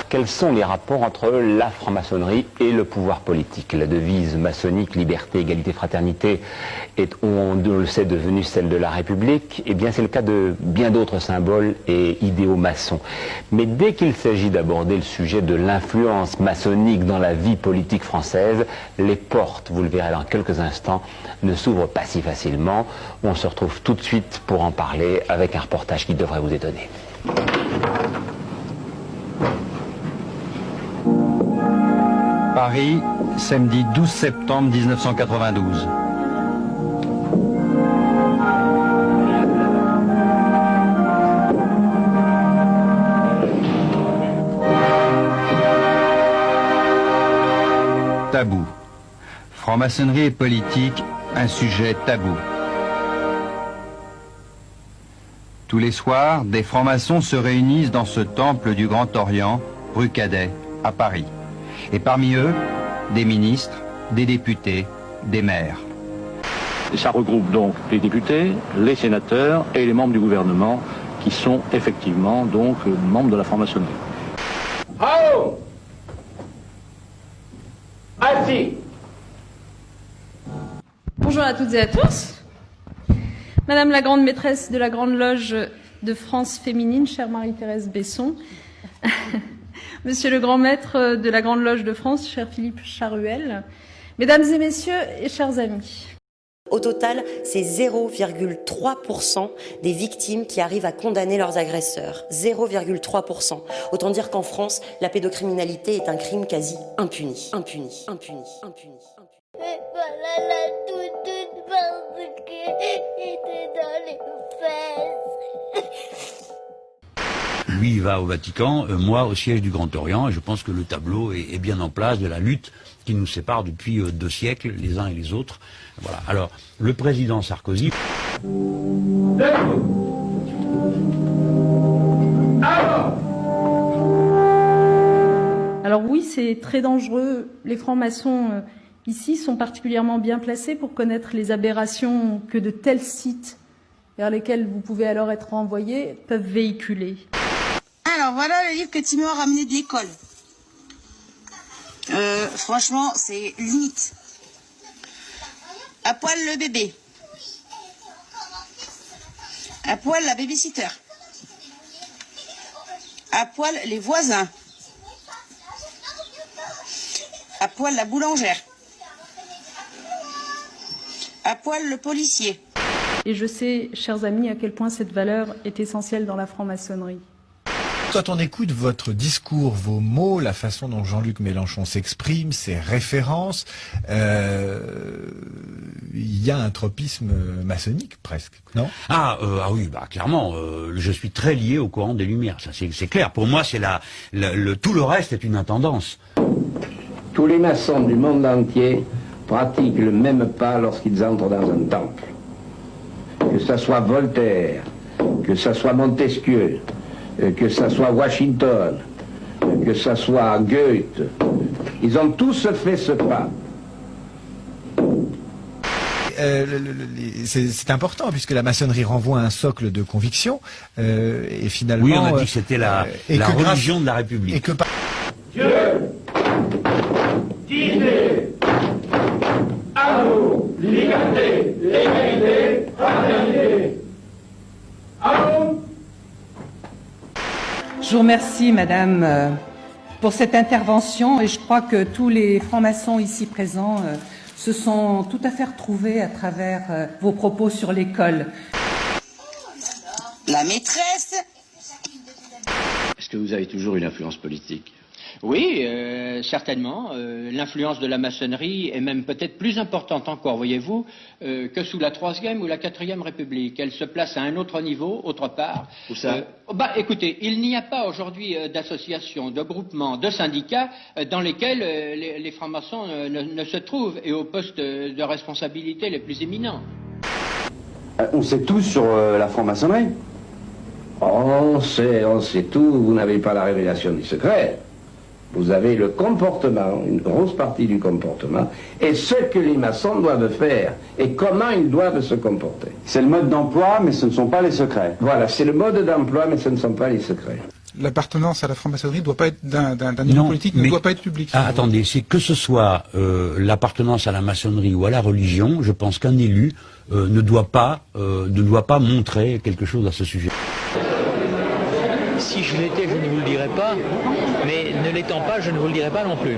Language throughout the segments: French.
quels sont les rapports entre la franc-maçonnerie et le pouvoir politique. La devise maçonnique, liberté, égalité, fraternité, est, on le sait, devenue celle de la République. Eh bien, c'est le cas de bien d'autres symboles et idéaux maçons. Mais dès qu'il s'agit d'aborder le sujet de l'influence maçonnique dans la vie politique française, les portes, vous le verrez dans quelques instants, ne s'ouvrent pas si facilement. On se retrouve tout de suite pour en parler avec un reportage qui devrait vous étonner. Paris, samedi 12 septembre 1992. Tabou. Franc-maçonnerie et politique, un sujet tabou. Tous les soirs, des francs-maçons se réunissent dans ce temple du Grand Orient, rue Cadet, à Paris. Et parmi eux, des ministres, des députés, des maires. Ça regroupe donc les députés, les sénateurs et les membres du gouvernement qui sont effectivement donc membres de la franc-maçonnerie. Hao! Assis! Bonjour à toutes et à tous. Madame la grande maîtresse de la Grande Loge de France féminine, chère Marie-Thérèse Besson. Monsieur le grand maître de la Grande Loge de France, cher Philippe Charuel. Mesdames et messieurs et chers amis. Au total, c'est 0,3% des victimes qui arrivent à condamner leurs agresseurs. 0,3%. Autant dire qu'en France, la pédocriminalité est un crime quasi impuni. Impuni, impuni, impuni, impuni. Et voilà la toute parce qu'il était dans les fesses. Lui, il va au Vatican, moi au siège du Grand Orient, et je pense que le tableau est bien en place de la lutte qui nous sépare depuis 2 siècles, les uns et les autres. Voilà. Alors, le président Sarkozy... Alors oui, c'est très dangereux. Les francs-maçons ici sont particulièrement bien placés pour connaître les aberrations que de tels sites vers lesquels vous pouvez alors être renvoyés peuvent véhiculer. Alors voilà le livre que Timéo a ramené de l'école. Franchement, c'est limite. À poil le bébé. À poil la babysitter. À poil les voisins. À poil la boulangère. À poil le policier. Et je sais, chers amis, à quel point cette valeur est essentielle dans la franc-maçonnerie. Quand on écoute votre discours, vos mots, la façon dont Jean-Luc Mélenchon s'exprime, ses références, il y a un tropisme maçonnique presque, non ? Oui, clairement, je suis très lié au courant des Lumières, ça c'est clair. Pour moi, c'est tout le reste est une intendance. Tous les maçons du monde entier pratiquent le même pas lorsqu'ils entrent dans un temple. Que ça soit Voltaire, que ça soit Montesquieu, que ça soit Washington, que ça soit Goethe, ils ont tous fait ce pas. C'est important puisque la maçonnerie renvoie à un socle de conviction et finalement... Oui, on a dit que c'était la religion de la République. Et que Dieu, dignité, amour, liberté, égalité, fraternité. Amour. Je vous remercie, Madame, pour cette intervention et je crois que tous les francs-maçons ici présents se sont tout à fait retrouvés à travers vos propos sur l'école. La maîtresse. Est-ce que vous avez toujours une influence politique ? Oui, certainement. L'influence de la maçonnerie est même peut-être plus importante encore, voyez-vous, que sous la Troisième ou la Quatrième République. Elle se place à un autre niveau, autre part. Où ça ? Écoutez, il n'y a pas aujourd'hui d'associations, de groupements, de syndicats dans lesquels les francs-maçons ne se trouvent et aux postes de responsabilité les plus éminents. On sait tout sur la franc-maçonnerie ? On sait tout, vous n'avez pas la révélation du secret. Vous avez le comportement, une grosse partie du comportement, et ce que les maçons doivent faire, et comment ils doivent se comporter. C'est le mode d'emploi, mais ce ne sont pas les secrets. Voilà, c'est le mode d'emploi, mais ce ne sont pas les secrets. l'appartenance à la franc-maçonnerie ne doit pas être d'un niveau politique, ne doit pas être public. Attendez, c'est que ce soit l'appartenance à la maçonnerie ou à la religion, je pense qu'un élu ne doit pas montrer quelque chose à ce sujet. Si je l'étais, je ne vous le dirais pas, mais ne l'étant pas, je ne vous le dirai pas non plus.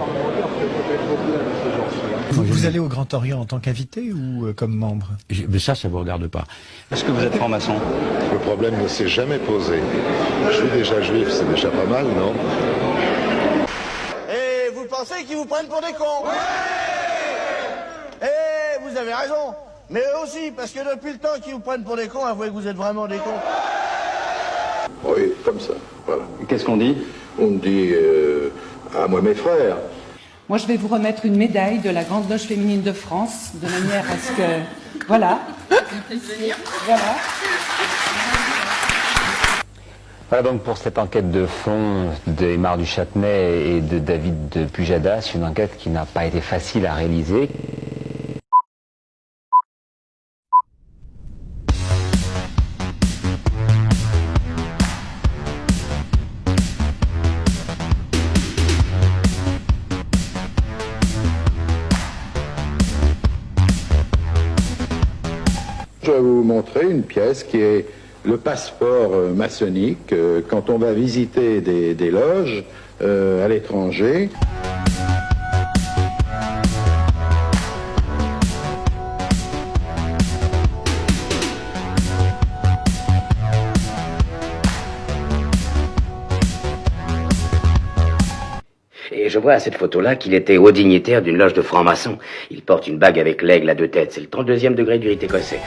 Vous allez au Grand Orient en tant qu'invité ou comme membre? Mais ça vous regarde pas. Est-ce que vous êtes franc-maçon? Le problème ne s'est jamais posé. Je suis déjà juif, c'est déjà pas mal, non? Et vous pensez qu'ils vous prennent pour des cons? Et vous avez raison. Mais eux aussi, parce que depuis le temps qu'ils vous prennent pour des cons, avouez que vous êtes vraiment des cons. Oui, comme ça, voilà. Qu'est-ce qu'on dit? On me dit, à moi mes frères. Moi, je vais vous remettre une médaille de la Grande Loge féminine de France, de manière à ce que... Voilà. Voilà. Voilà donc pour cette enquête de fond d'Aymar du Châtenay et de David de Pujadas, une enquête qui n'a pas été facile à réaliser. Je vais vous montrer une pièce qui est le passeport maçonnique quand on va visiter des loges à l'étranger. Et je vois à cette photo-là qu'il était haut dignitaire d'une loge de francs-maçons. Il porte une bague avec l'aigle à 2 têtes. C'est le 32e degré du rite écossais.